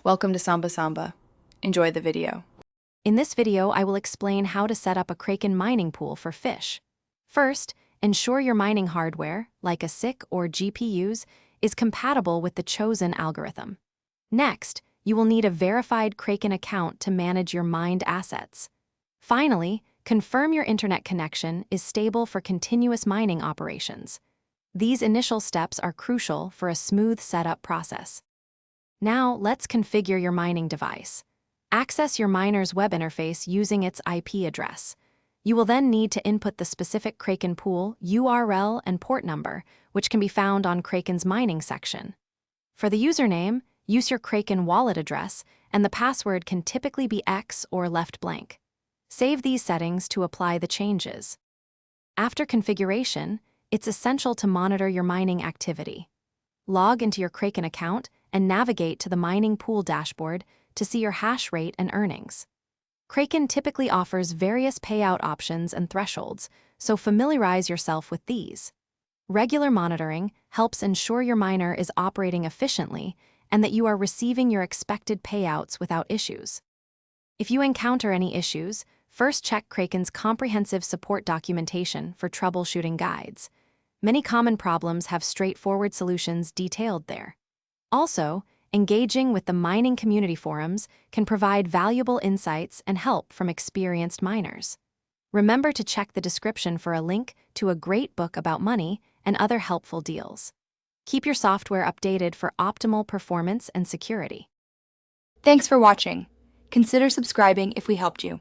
Welcome to Samba Samba. Enjoy the video. In this video, I will explain how to set up a Kraken mining pool for Fisch. First, ensure your mining hardware, like a SIC or GPUs, is compatible with the chosen algorithm. Next, you will need a verified Kraken account to manage your mined assets. Finally, confirm your internet connection is stable for continuous mining operations. These initial steps are crucial for a smooth setup process. Now, let's configure your mining device. Access your miner's web interface using its IP address. You will then need to input the specific Kraken pool, URL, and port number, which can be found on Kraken's mining section. For the username, use your Kraken wallet address, and the password can typically be X or left blank. Save these settings to apply the changes. After configuration, it's essential to monitor your mining activity. Log into your Kraken account and navigate to the mining pool dashboard to see your hash rate and earnings. Kraken typically offers various payout options and thresholds, so familiarize yourself with these. Regular monitoring helps ensure your miner is operating efficiently and that you are receiving your expected payouts without issues. If you encounter any issues, first check Kraken's comprehensive support documentation for troubleshooting guides. Many common problems have straightforward solutions detailed there. Also, engaging with the mining community forums can provide valuable insights and help from experienced miners. Remember to check the description for a link to a great book about money and other helpful deals. Keep your software updated for optimal performance and security. Thanks for watching. Consider subscribing if we helped you.